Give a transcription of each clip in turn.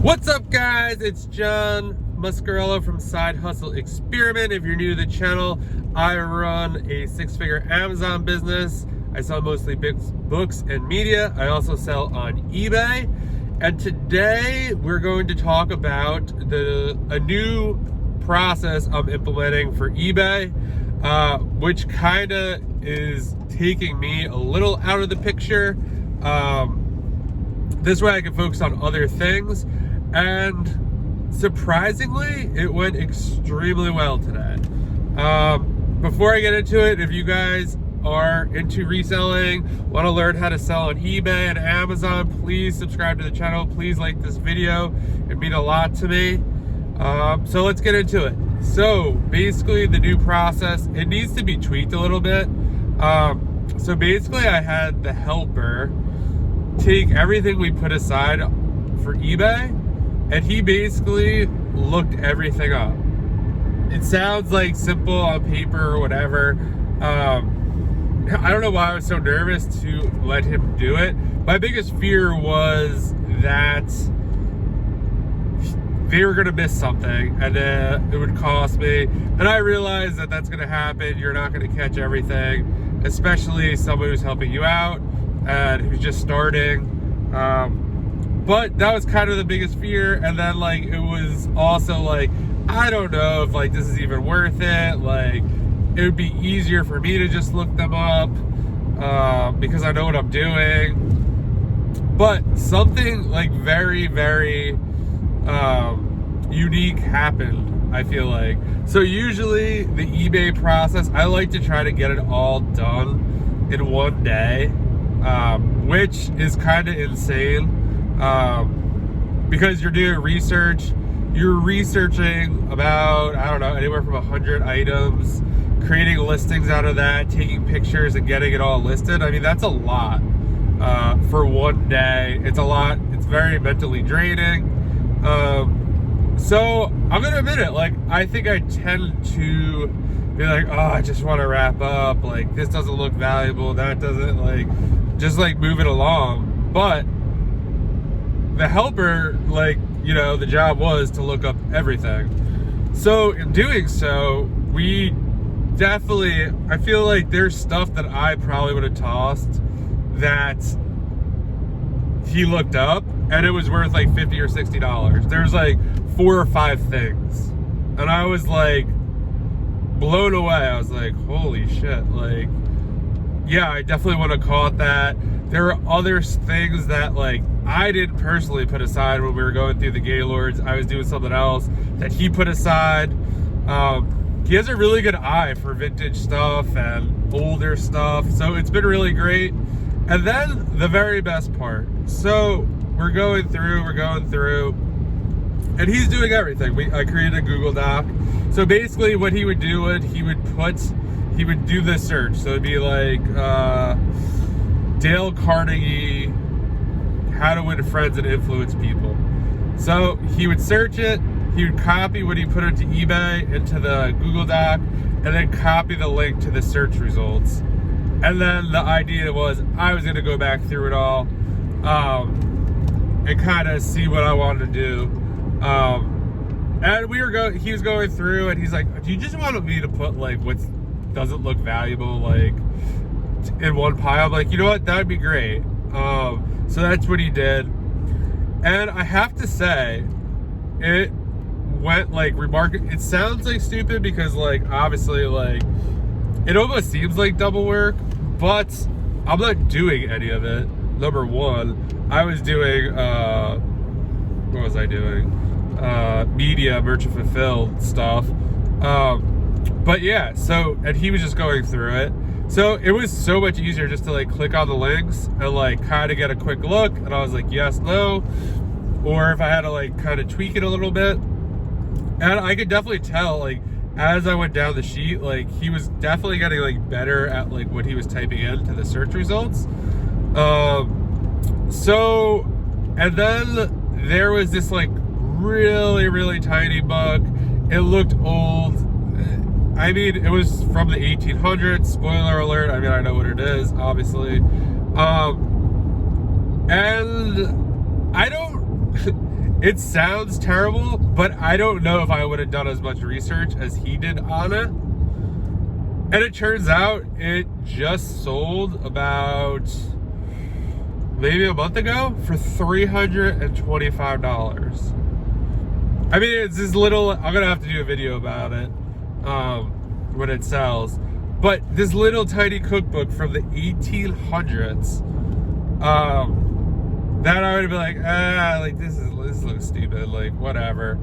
What's up, guys? It's John Muscarello from Side Hustle Experiment. If you're new to the channel, I run a six-figure Amazon business. I sell mostly books and media. I also sell on eBay. And today we're going to talk about a new process I'm implementing for eBay, which kind of is taking me a little out of the picture. This way I can focus on other things. And surprisingly, it went extremely well today. Before I get into it, if you guys are into reselling, want to learn how to sell on eBay and Amazon, please subscribe to the channel. Please like this video. It means a lot to me. So let's get into it. So basically the new process, it needs to be tweaked a little bit. So basically I had the helper take everything we put aside for eBay, and he basically looked everything up. It sounds like simple on paper or whatever. I don't know why I was so nervous to let him do it. My biggest fear was that they were gonna miss something and it would cost me. And I realized that that's gonna happen. You're not gonna catch everything, especially someone who's helping you out and who's just starting. But that was kind of the biggest fear. And then like, it was also like, I don't know if like this is even worth it. Like, it would be easier for me to just look them up because I know what I'm doing. But something like very, very unique happened, I feel like. So usually the eBay process, I like to try to get it all done in one day, which is kind of insane. Because you're doing research, you're researching about, I don't know, anywhere from 100 items, creating listings out of that, taking pictures and getting it all listed. I mean, that's a lot for one day. It's a lot. It's very mentally draining. So I'm gonna admit it, like, I think I tend to be like, oh, I just want to wrap up, like, this doesn't look valuable, that doesn't, like, just like move it along. But the helper, like, you know, the job was to look up everything. So in doing so, we definitely, I feel like there's stuff that I probably would have tossed that he looked up and it was worth like $50 or $60. There's like 4 or 5 things. And I was like blown away. I was like, holy shit. Like, yeah, I definitely want to call it that. There are other things that like I didn't personally put aside when we were going through the Gaylords. I was doing something else that he put aside. He has a really good eye for vintage stuff and older stuff. So it's been really great. And then the very best part. So we're going through, and he's doing everything. I created a Google Doc. So basically what he would do, he would do the search. So it'd be like, Dale Carnegie, how to win friends and influence people. So he would search it, he would copy what he put into eBay into the Google Doc, and then copy the link to the search results. And then the idea was I was gonna go back through it all and kind of see what I wanted to do. And he was going through and he's like, do you just want me to put like what doesn't look valuable like in one pile? I'm like, you know what, that would be great. So that's what he did. And I have to say, it went like remarkable. It sounds like stupid because like obviously like it almost seems like double work, but I'm not doing any of it. Number one, I was doing what was I doing? Media, merchant fulfilled stuff. But yeah, so, and he was just going through it. So it was so much easier just to like click on the links and like kind of get a quick look. And I was like, yes, no. Or if I had to like kind of tweak it a little bit. And I could definitely tell like as I went down the sheet, like he was definitely getting like better at like what he was typing into the search results. So, and then there was this like really, really tiny book. It looked old. I mean, it was from the 1800s, spoiler alert. I mean, I know what it is, obviously. And I don't, it sounds terrible, but I don't know if I would have done as much research as he did on it. And it turns out it just sold about maybe a month ago for $325. I mean, it's this little, I'm gonna have to do a video about it when it sells. But this little tiny cookbook from the 1800s, that I would be like, like this looks stupid, like whatever.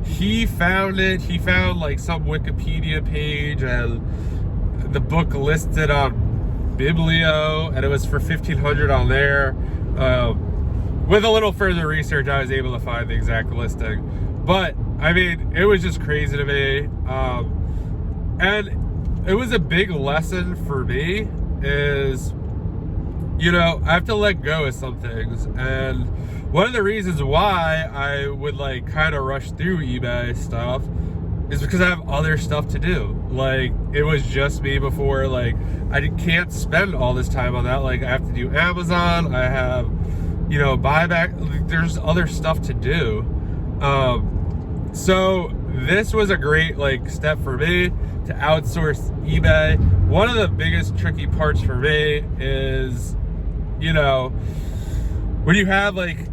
He found it. He found like some Wikipedia page, and the book listed on Biblio, and it was for $1,500 on there. With a little further research, I was able to find the exact listing. But I mean, it was just crazy to me, and it was a big lesson for me. Is, you know, I have to let go of some things, and one of the reasons why I would like kind of rush through eBay stuff is because I have other stuff to do. Like, it was just me before. Like, I can't spend all this time on that. Like, I have to do Amazon. I have, you know, buyback. There's other stuff to do. So this was a great like step for me to outsource eBay. One of the biggest tricky parts for me is, you know, when you have like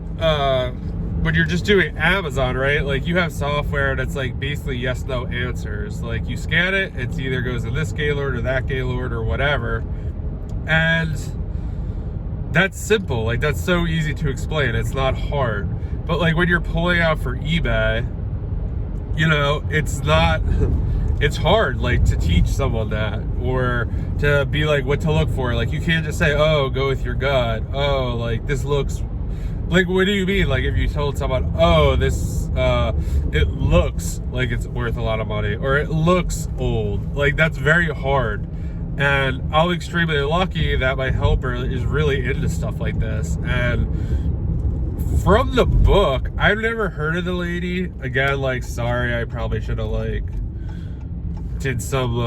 when you're just doing Amazon, right? Like, you have software that's like basically yes no answers. Like, you scan it, it's either goes in this Gaylord or that Gaylord or whatever, and that's simple. Like, that's so easy to explain. It's not hard. But like when you're pulling out for eBay, you know, it's hard, like, to teach someone that, or to be like what to look for. Like, you can't just say, oh, go with your gut. Oh, like, this looks, like, what do you mean? Like, if you told someone, oh, this, it looks like it's worth a lot of money, or it looks old, like, that's very hard. And I'm extremely lucky that my helper is really into stuff like this. And from the book, I've never heard of the lady. Again, like, sorry, I probably should have like did some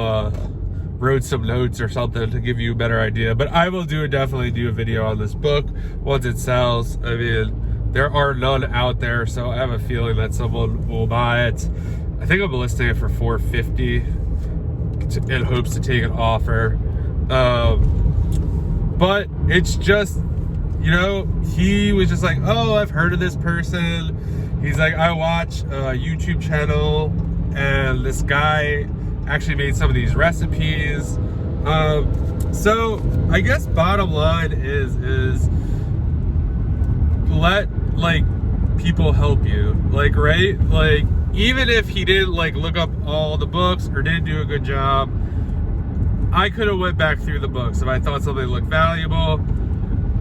wrote some notes or something to give you a better idea. But I will definitely do a video on this book once it sells. I mean, there are none out there, so I have a feeling that someone will buy it. I think I'm listing it for $450 in hopes to take an offer. But it's just, you know, he was just like, oh, I've heard of this person. He's like, I watch a YouTube channel, and this guy actually made some of these recipes. So I guess bottom line is let like people help you. Like, right? Like, even if he didn't like look up all the books or didn't do a good job, I could have went back through the books if I thought something looked valuable.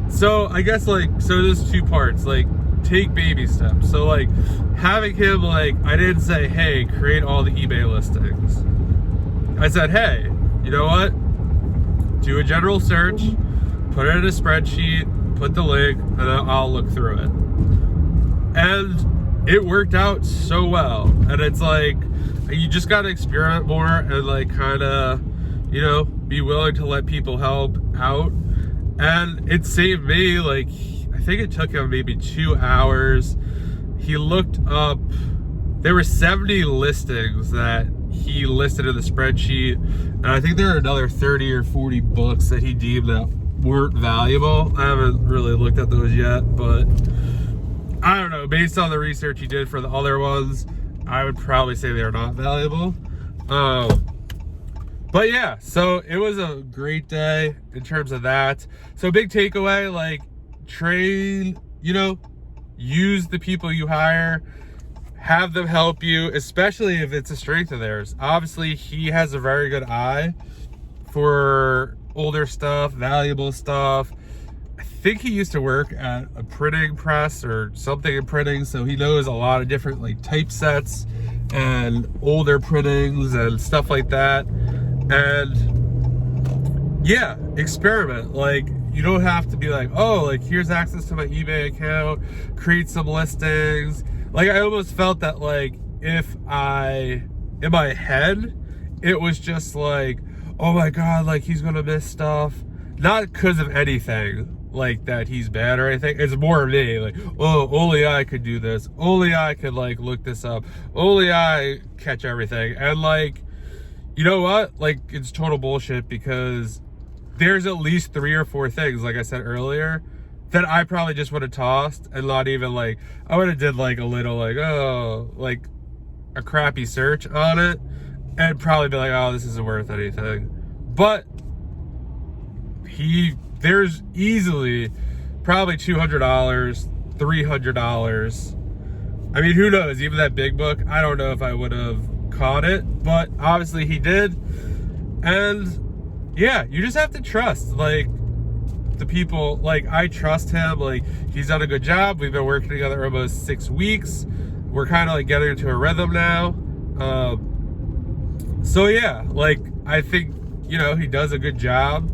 So I guess like, so there's two parts, like, take baby steps. So like having him, like, I didn't say, hey, create all the eBay listings. I said, hey, you know what? Do a general search, put it in a spreadsheet, put the link, and then I'll look through it. And it worked out so well. And it's like, you just gotta experiment more and like kind of, you know, be willing to let people help out. And it saved me, like, I think it took him maybe 2 hours. He looked up, there were 70 listings that he listed in the spreadsheet, and I think there are another 30 or 40 books that he deemed that weren't valuable. I haven't really looked at those yet, but I don't know, based on the research he did for the other ones, I would probably say they're not valuable. But yeah, so it was a great day in terms of that. So big takeaway, like, train, you know, use the people you hire, have them help you, especially if it's a strength of theirs. Obviously, he has a very good eye for older stuff, valuable stuff. I think he used to work at a printing press or something in printing, so he knows a lot of different like typesets and older printings and stuff like that. And yeah, experiment. Like, you don't have to be like, oh, like, here's access to my eBay account, create some listings. Like, I almost felt that, like, if I, in my head, it was just like, oh my God, like, he's gonna miss stuff. Not because of anything, like that he's bad or anything. It's more me, like, oh, only I could do this. Only I could like look this up. Only I catch everything. And like, you know what? Like, it's total bullshit, because there's at least 3 or 4 things, like I said earlier, that I probably just would have tossed and not even like, I would have did like a little like, oh, like a crappy search on it and probably be like, oh, this isn't worth anything. But there's easily probably $200, $300. I mean, who knows? Even that big book, I don't know if I would have caught it, but obviously he did. And yeah, you just have to trust, like, the people. Like, I trust him. Like, he's done a good job. We've been working together almost 6 weeks. We're kind of like getting into a rhythm now. So yeah, like, I think, you know, he does a good job.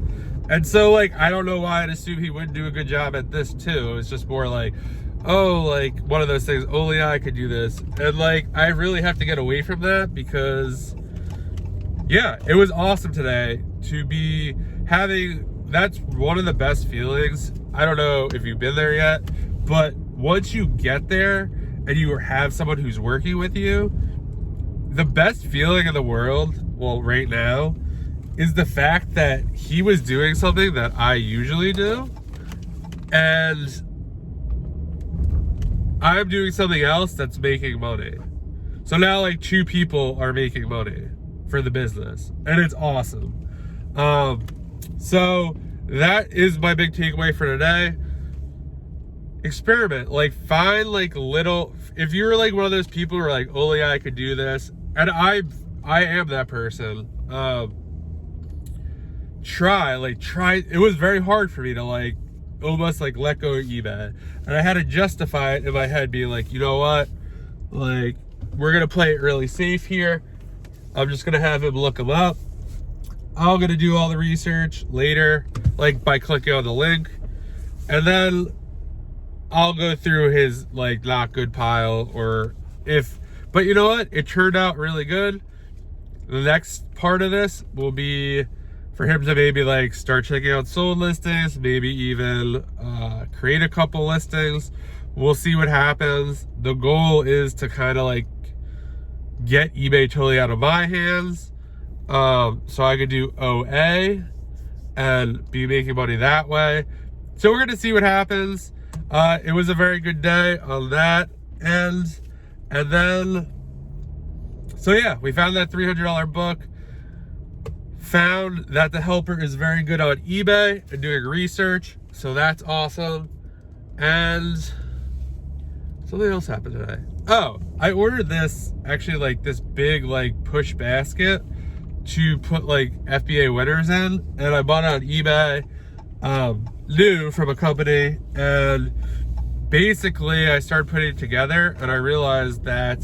And so, like, I don't know why I'd assume he wouldn't do a good job at this too. It's just more like, oh, like, one of those things, only I could do this. And like, I really have to get away from that, because yeah, it was awesome today to be having, that's one of the best feelings. I don't know if you've been there yet, but once you get there and you have someone who's working with you, the best feeling in the world, well, right now, is the fact that he was doing something that I usually do, and I'm doing something else that's making money. So now, like, 2 people are making money for the business, and it's awesome. So that is my big takeaway for today. Experiment, like, find like little, if you're like one of those people who are like, only I could do this, and I am that person. Try. It was very hard for me to like almost like let go of eBay, and I had to justify it in my head, being like, you know what, like, we're gonna play it really safe here. I'm just gonna have him look them up. I'm gonna do all the research later, like by clicking on the link, and then I'll go through his like not good pile, or if, but you know what, it turned out really good. The next part of this will be for him to maybe like start checking out sold listings, maybe even create a couple listings. We'll see what happens. The goal is to kind of like get eBay totally out of my hands, so I could do OA and be making money that way. So we're gonna see what happens. It was a very good day on that end. And then, so yeah, we found that $300 book. Found that the helper is very good on eBay and doing research, so that's awesome. And something else happened today. Oh, I ordered this, actually, like this big like push basket to put like FBA winners in, and I bought it on eBay, new from a company, and basically I started putting it together, and I realized that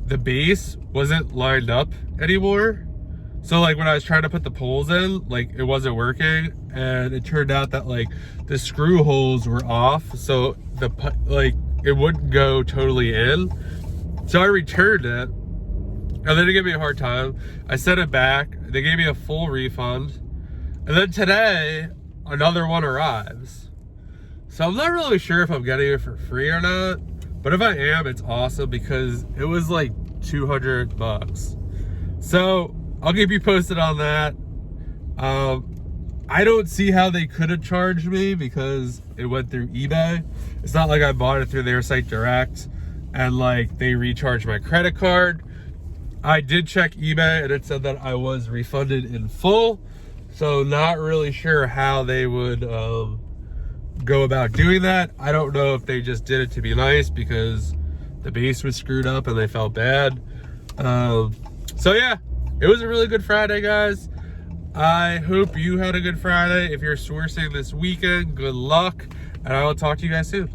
the base wasn't lined up anymore. So like when I was trying to put the poles in, like it wasn't working, and it turned out that like the screw holes were off, so the like it wouldn't go totally in. So I returned it, and then they gave me a hard time. I sent it back. They gave me a full refund, and then today another one arrives. So I'm not really sure if I'm getting it for free or not, but if I am, it's awesome, because it was like $200. So I'll keep you posted on that. I don't see how they could have charged me, because it went through eBay. It's not like I bought it through their site direct and like they recharged my credit card. I did check eBay and it said that I was refunded in full. So not really sure how they would go about doing that. I don't know if they just did it to be nice because the base was screwed up and they felt bad. So yeah, it was a really good Friday, guys. I hope you had a good Friday. If you're sourcing this weekend, good luck, and I will talk to you guys soon.